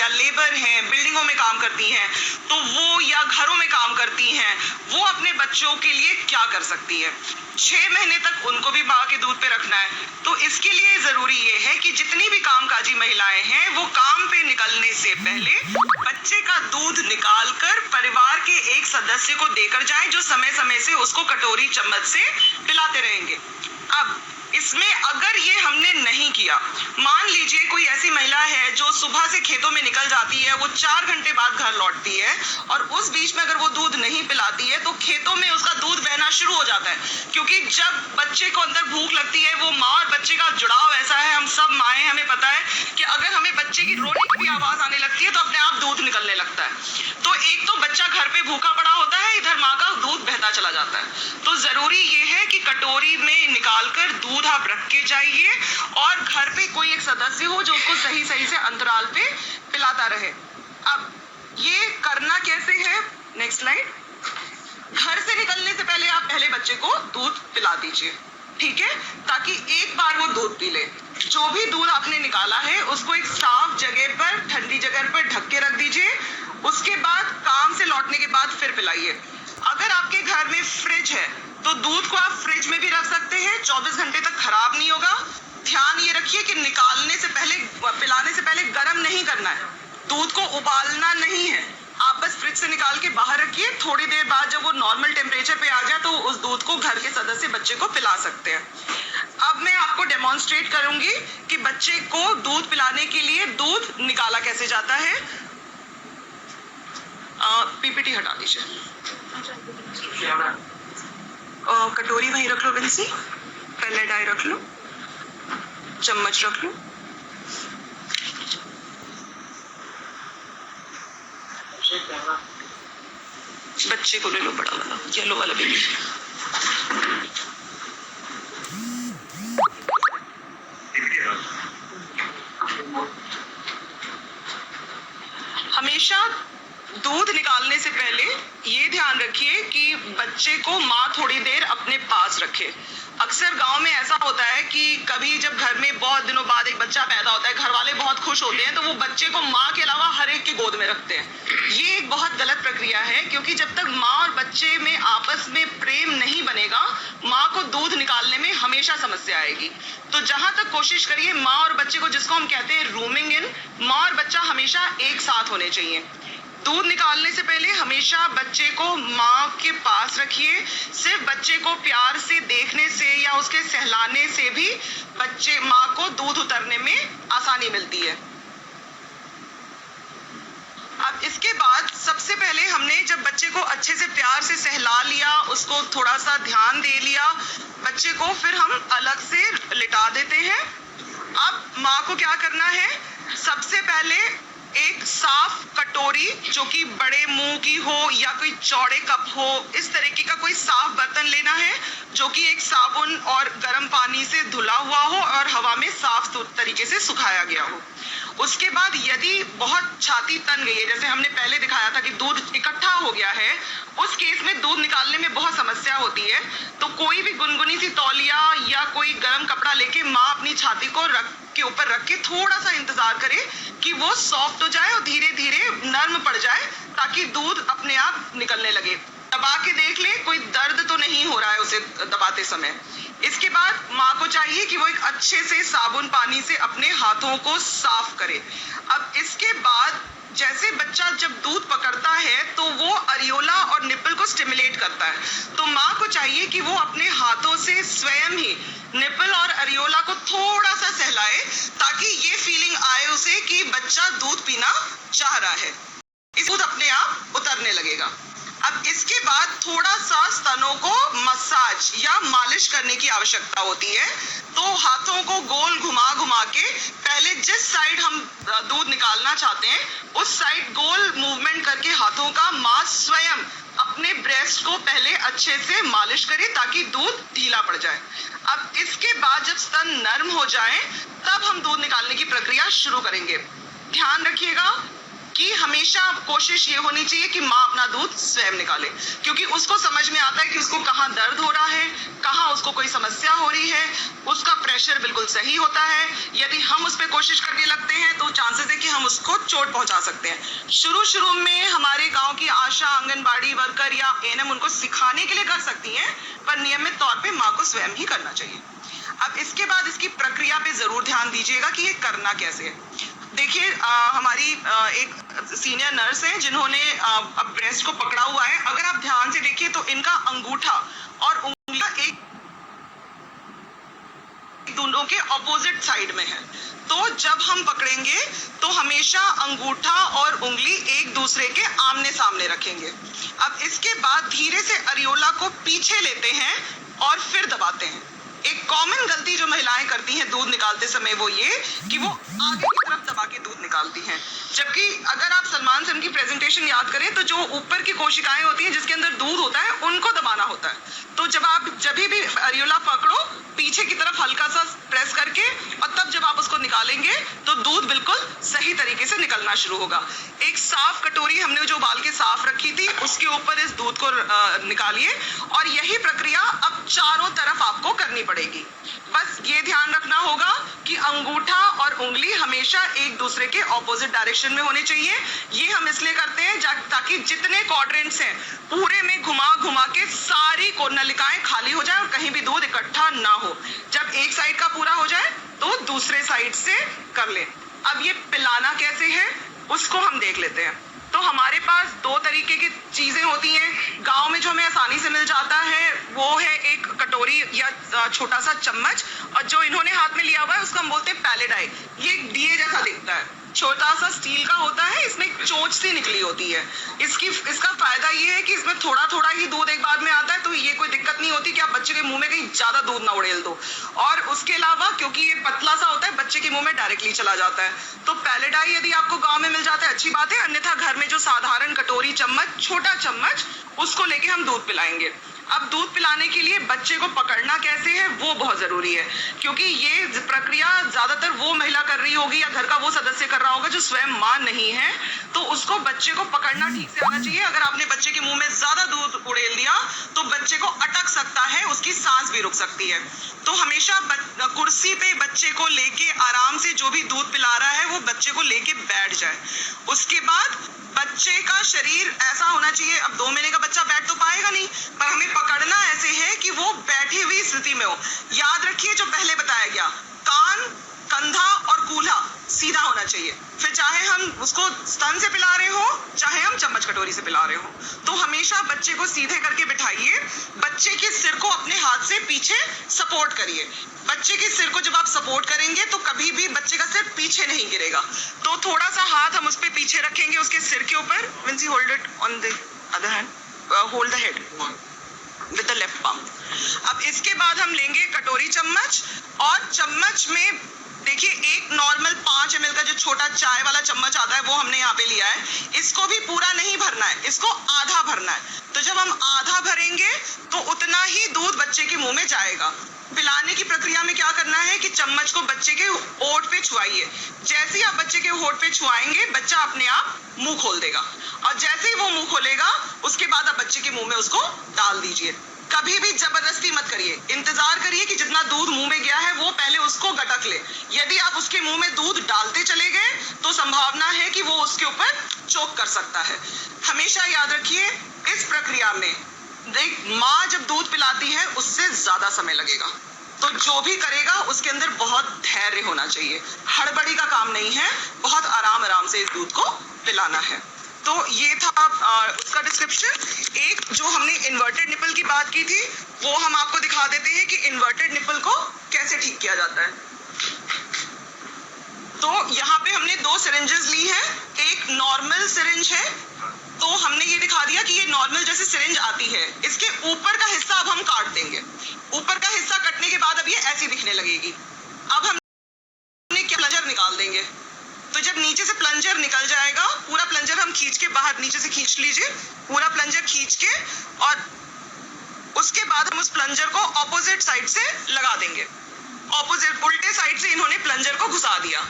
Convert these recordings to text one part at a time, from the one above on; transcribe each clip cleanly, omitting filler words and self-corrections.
या लेबर हैं, बिल्डिंगों में काम करती हैं, तो वो या घरों में काम करती हैं, वो अपने बच्चों के लिए क्या कर सकती है? 6 महीने तक उनको भी माँ के दूध पे रखना है। तो इसके लिए ज़रूरी ये है कि जितनी भी कामकाजी महिलाएं हैं वो काम पे निकलने से पहले बच्चे का दूध निकाल कर परिवार के एक सदस्य को देकर जाएं, जो समय समय से उसको कटोरी चम्मच से पिलाते रहेंगे। अब इसमें अगर ये हमने नहीं किया, मान लीजिए कोई ऐसी महिला है जो सुबह से खेतों में निकल जाती है, वो 4 घंटे बाद घर लौटती है और उस बीच में अगर वो दूध नहीं पिलाती है तो खेतों में उसका दूध बहना शुरू हो जाता है, क्योंकि जब बच्चे को अंदर भूख लगती है, वो माँ और बच्चे का जुड़ाव ऐसा है, हम सब माएँ हमें पता है कि अगर हमें बच्चे की रोने की भी आवाज आने लगती है तो अपने आप दूध निकलने लगता है। तो एक तो बच्चा घर पे भूखा पड़ा होता है, इधर माँ का दूध बहता चला जाता है। तो जरूरी ये है कि कटोरी में निकालकर दूध आप रख के जाइए और घर पे कोई एक सदस्य हो जो उसको सही सही से अंतराल पे पिलाता रहे। अब ये करना कैसे है, नेक्स्ट स्लाइड। घर से निकलने से पहले आप पहले बच्चे को दूध पिला दीजिए, ठीक है, ताकि एक बार वो दूध पी ले। जो भी दूध आपने निकाला है उसको एक साफ जगह पर, ठंडी जगह पर ढक के रख दीजिए। उसके बाद काम से लौटने के बाद फिर पिलाइए। अगर आपके घर में फ्रिज है तो दूध को आप फ्रिज में भी रख सकते हैं, 24 घंटे तक खराब नहीं होगा। ध्यान ये रखिए कि निकालने से पहले, पिलाने से पहले गर्म नहीं करना है, दूध को उबालना नहीं है। आप बस फ्रिज से निकाल के बाहर रखिए, थोड़ी देर बाद जब वो नॉर्मल टेम्परेचर पे आ जाए तो उस दूध को घर के सदस्य बच्चे को पिला सकते हैं। अब मैं आपको डेमोन्स्ट्रेट करूंगी कि बच्चे को दूध पिलाने के लिए दूध निकाला कैसे जाता है। पीपीटी हटा दीजिए, कटोरी वहीं रख लो बिंसी, पहले डाई रख लो, चम्मच रख लो। बच्चे को ले लो, बड़ा वाला येलो वाला बेबी। हमेशा दूध निकालने से पहले ये ध्यान रखिए कि बच्चे को माँ थोड़ी देर अपने पास रखे। अक्सर गांव में ऐसा होता है कि कभी जब घर में बहुत दिनों बाद एक बच्चा पैदा होता है, घर वाले बहुत खुश होते हैं तो वो बच्चे को माँ के अलावा हर एक की गोद में रखते हैं। ये एक बहुत गलत प्रक्रिया है, क्योंकि जब तक माँ और बच्चे में आपस में प्रेम नहीं बनेगा, माँ को दूध निकालने में हमेशा समस्या आएगी। तो जहां तक कोशिश करिए माँ और बच्चे को, जिसको हम कहते हैं रूमिंग इन, माँ और बच्चा हमेशा एक साथ होने चाहिए। दूध निकालने से पहले हमेशा बच्चे को माँ के पास रखिए। सिर्फ बच्चे को प्यार से देखने से या उसके सहलाने से भी बच्चे माँ को दूध उतरने में आसानी मिलती है। अब इसके बाद सबसे पहले हमने जब बच्चे को अच्छे से प्यार से सहला लिया, उसको थोड़ा सा ध्यान दे लिया बच्चे को, फिर हम अलग से लिटा देते हैं। अब माँ को क्या करना है, सबसे पहले एक साफ कटोरी जो कि बड़े मुंह की हो या कोई चौड़े कप हो, इस तरीके का कोई साफ बर्तन लेना है जो कि एक साबुन और गर्म पानी से धुला हुआ हो और हवा में साफ तरीके से सुखाया गया हो। उसके बाद यदि बहुत छाती तन गई है, जैसे हमने पहले दिखाया था कि दूध इकट्ठा हो गया है, उस केस में दूध निकालने में बहुत समस्या होती है, तो कोई भी गुनगुनी सी तौलिया या कोई गर्म कपड़ा लेके माँ अपनी छाती को के ऊपर रख के थोड़ा सा इंतजार करे कि वो सॉफ्ट हो जाए और धीरे धीरे नर्म पड़ जाए, ताकि दूध अपने आप निकलने लगे। दबा के देख ले, कोई दर्द तो नहीं हो रहा है उसे दबाते समय। इसके बाद माँ को चाहिए कि वो एक अच्छे से साबुन पानी से अपने हाथों को साफ करे। अब इसके बाद जैसे बच्चा जब दूध पकड़ता है तो वो अरियोला और निप्पल को स्टिमुलेट करता है, तो माँ को चाहिए कि वो अपने हाथों से स्वयं ही निप्पल और अरियोला को थोड़ा सा सहलाए, ताकि ये फीलिंग आए उसे कि बच्चा दूध पीना चाह रहा है। इस दूध अपने आप उतरने लगेगा। अब इसके बाद थोड़ा सा स्तनों को मसाज या मालिश करने की आवश्यकता होती है। तो हाथों को गोल घुमा घुमा के पहले जिस साइड हम दूध निकालना चाहते हैं उस साइड गोल मूवमेंट करके हाथों का माँ स्वयं अपने ब्रेस्ट को पहले अच्छे से मालिश करे ताकि दूध ढीला पड़ जाए। अब इसके बाद जब स्तन नर्म हो जाए तब हम दूध निकालने की प्रक्रिया शुरू करेंगे। ध्यान रखिएगा कि हमेशा कोशिश ये होनी चाहिए कि माँ अपना दूध स्वयं निकाले, क्योंकि उसको समझ में आता है कि उसको कहाँ दर्द हो रहा है, कहाँ उसको कोई समस्या हो रही है, उसका प्रेशर बिल्कुल सही होता है। यदि हम उस पर कोशिश करने लगते हैं तो चांसेस है कि हम उसको चोट पहुंचा सकते हैं। शुरू में हमारे गांव की आशा, आंगनबाड़ी वर्कर या एएनएम उनको सिखाने के लिए कर सकती हैं, पर नियमित तौर पे माँ को स्वयं ही करना चाहिए। अब इसके बाद इसकी प्रक्रिया पे जरूर ध्यान दीजिएगा कि ये करना कैसे है। देखिए, हमारी एक सीनियर नर्स है जिन्होंने अब ब्रेस्ट को पकड़ा हुआ है। अगर आप ध्यान से देखिए तो इनका अंगूठा और उंगलियां एक दोनों के ऑपोजिट साइड में है। तो जब हम पकड़ेंगे तो हमेशा अंगूठा और उंगली एक दूसरे के आमने सामने रखेंगे। अब इसके बाद धीरे से अरियोला को पीछे लेते हैं और फिर दबाते हैं। एक कॉमन गलती जो महिलाएं करती हैं दूध निकालते समय वो ये कि वो आगे की तरफ दबा के दूध निकालती हैं, जबकि अगर आप सलमान सर की प्रेजेंटेशन याद करें तो जो ऊपर की कोशिकाएं होती हैं जिसके अंदर दूध होता है उनको दबाना होता है। तो जब भी अरियोला पकड़ो पीछे की तरफ हल्का सा प्रेस करके, और तब जब आप उसको निकालेंगे तो दूध बिल्कुल सही तरीके से निकलना शुरू होगा। एक साफ कटोरी हमने जो उबाल के साफ रखी थी उसके ऊपर इस दूध को निकालिए, और यही प्रक्रिया अब चारों तरफ आपको करनी पड़ेगी। बस ये ध्यान रखना होगा कि अंगूठा और उंगली हमेशा एक दूसरे के ऑपोजिट डायरेक्शन में होने चाहिए। ये हम इसलिए करते हैं ताकि जितने क्वाड्रेंट्स हैं पूरे में घुमा घुमा के सारी नलिकाएं खाली हो जाए और कहीं भी दूध इकट्ठा ना हो। जब एक साइड का पूरा हो जाए तो दूसरे साइड से कर लें। अब ये पिलाना कैसे है उसको हम देख लेते हैं। तो हमारे पास दो तरीके की चीजें होती हैं गांव में जो हमें आसानी से मिल जाता है, वो है एक कटोरी या छोटा सा चम्मच, और जो इन्होंने हाथ में लिया हुआ है उसको हम बोलते हैं पैलेडाई। ये डीए जैसा दिखता है, छोटा सा स्टील का होता है, इसमें एक चोंच सी निकली होती है। इसका फायदा ये है कि इसमें थोड़ा थोड़ा ही दूध एक बार में आता है, तो ये कोई दिक्कत नहीं होती कि आप बच्चे के मुंह में कहीं ज्यादा दूध ना उड़ेल दो। और उसके अलावा क्योंकि ये पतला सा होता है बच्चे के मुंह में डायरेक्टली चला जाता है। तो पैलेडाई यदि आपको गाँव में मिल जाता है अच्छी बात है, अन्यथा घर में जो साधारण कटोरी चम्मच, छोटा चम्मच, उसको लेके हम दूध पिलाएंगे। अब दूध पिलाने के लिए बच्चे को पकड़ना कैसे है वो बहुत जरूरी है, क्योंकि ये प्रक्रिया ज्यादातर वो महिला कर रही होगी या घर का वो सदस्य कर रहा होगा जो स्वयं मां नहीं है, तो उसको बच्चे को पकड़ना ठीक से आना चाहिए। अगर आपने बच्चे के मुंह में ज्यादा दूध उड़ेल दिया तो बच्चे को अटक सकता है, उसकी सांस भी रुक सकती है। तो हमेशा कुर्सी पे बच्चे को लेके आराम से जो भी दूध पिला रहा है वो बच्चे को लेके बैठ जाए। उसके बाद बच्चे का शरीर ऐसा होना चाहिए, अब 2 महीने का बच्चा बैठ तो पाएगा नहीं, पर हमें पकड़ना ऐसे है कि वो बैठी हुई स्थिति में हो। याद रखिए जो पहले बताया गया, कान, कंधा और कूल्हा सीधा होना चाहिए। फिर चाहे हम उसको स्तन से पिला रहे हो चाहे हम चम्मच कटोरी से पिला रहे हो, तो हमेशा बच्चे को सीधे करके बिठाइए। बच्चे के सिर को अपने हाथ से पीछे सपोर्ट करिए। बच्चे के सिर को जब आप सपोर्ट करेंगे तो कभी भी बच्चे का सिर पीछे नहीं गिरेगा। तो थोड़ा सा हाथ हम उस पर पीछे रखेंगे उसके सिर के ऊपर। Once you hold it on the other hand, hold the head with the left palm. अब इसके बाद हम लेंगे कटोरी चम्मच, और चम्मच में देखिए एक नॉर्मल 5 ml का जो छोटा चाय वाला चम्मच आता है वो हमने यहाँ पे लिया है। इसको भी पूरा नहीं भरना है, इसको आधा भरना है। तो जब हम आधा भरेंगे तो उतना ही दूध बच्चे के मुंह में जाएगा। पिलाने की प्रक्रिया में क्या करना है कि चम्मच को बच्चे के होंठ पे छुआइए। जैसे ही आप बच्चे के होंठ पे छुआएंगे बच्चा अपने आप मुंह खोल देगा, और जैसे ही वो मुंह खोलेगा उसके बाद आप बच्चे के मुंह में उसको डाल दीजिए। कभी भी जबरदस्ती मत करिए, इंतजार करिए कि जितना दूध मुंह में गया है वो पहले उसको गटक ले। यदि आप उसके मुंह में दूध डालते चले गए तो संभावना है कि वो उसके ऊपर चोक कर सकता है। हमेशा याद रखिए इस प्रक्रिया में माँ जब दूध पिलाती है उससे ज्यादा समय लगेगा, तो जो भी करेगा उसके अंदर बहुत धैर्य होना चाहिए। हड़बड़ी का काम नहीं है, बहुत आराम से इस दूध को पिलाना है। तो ये था उसका डिस्क्रिप्शन। एक जो हमने इन्वर्टेड निपल की बात की थी वो हम आपको दिखा देते हैं कि इन्वर्टेड निपल को कैसे ठीक किया जाता है। तो यहाँ पे हमने 2 सिरिंजेस ली हैं, एक नॉर्मल सिरिंज है, तो हमने ये दिखा दिया कि ये नॉर्मल जैसे सिरिंज आती है। इसके ऊपर का हिस्सा अब हम काट देंगे। ऊपर का हिस्सा कटने के बाद अब ये ऐसी दिखने लगेगी। अब हमने क्या प्लंजर निकाल देंगे। तो जब नीचे से प्लंजर निकल जाएगा, पूरा प्लंजर हम खींच के बाहर नीचे से खींच लीजिए, पूरा प्लंजर खींच के, और उसके बाद हम उस प्लंजर को ऑपोजिट साइड से लगा देंगे। ऑपोजिट उल्टे साइड से इन्होंने प्लंजर को घुसा दिया।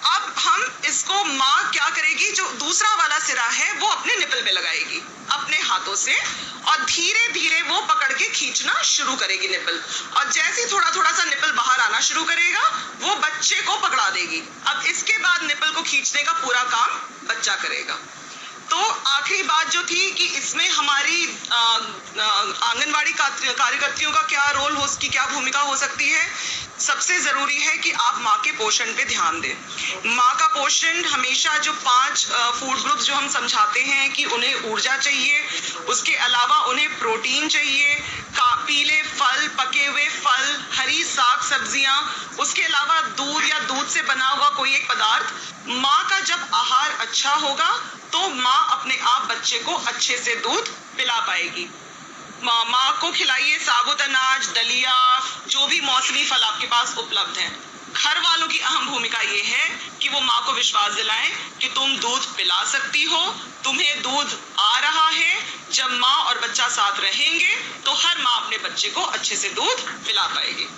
अब हम इसको माँ क्या करेगी, जो दूसरा वाला सिरा है वो अपने निपल पे लगाएगी अपने हाथों से, और धीरे धीरे वो पकड़ के खींचना शुरू करेगी निपल, और जैसे थोड़ा थोड़ा सा निपल बाहर आना शुरू करेगा वो बच्चे को पकड़ा देगी। अब इसके बाद निपल को खींचने का पूरा काम बच्चा करेगा। तो आखिरी बात जो थी कि इसमें हमारी आंगनवाड़ी कार्यकर्तियों का क्या रोल हो, उसकी क्या भूमिका हो सकती है। सबसे जरूरी है कि आप माँ के पोषण पे ध्यान दें। माँ का पोषण हमेशा जो 5 फूड ग्रुप्स जो हम समझाते हैं कि उन्हें ऊर्जा चाहिए, उसके अलावा उन्हें प्रोटीन चाहिए, पीले फल, पके हुए फल, हरी साग सब्जियां, उसके अलावा दूध या दूध से बना हुआ कोई एक पदार्थ। माँ का जब आहार अच्छा होगा तो माँ अपने आप बच्चे को अच्छे से दूध पिला पाएगी। माँ को खिलाइए साबुत अनाज, दलिया, जो भी मौसमी फल आपके पास उपलब्ध हैं। घर वालों की अहम भूमिका ये है कि वो माँ को विश्वास दिलाएं कि तुम दूध पिला सकती हो, तुम्हें दूध आ रहा है। जब माँ और बच्चा साथ रहेंगे तो हर माँ अपने बच्चे को अच्छे से दूध पिला पाएगी।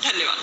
धन्यवाद।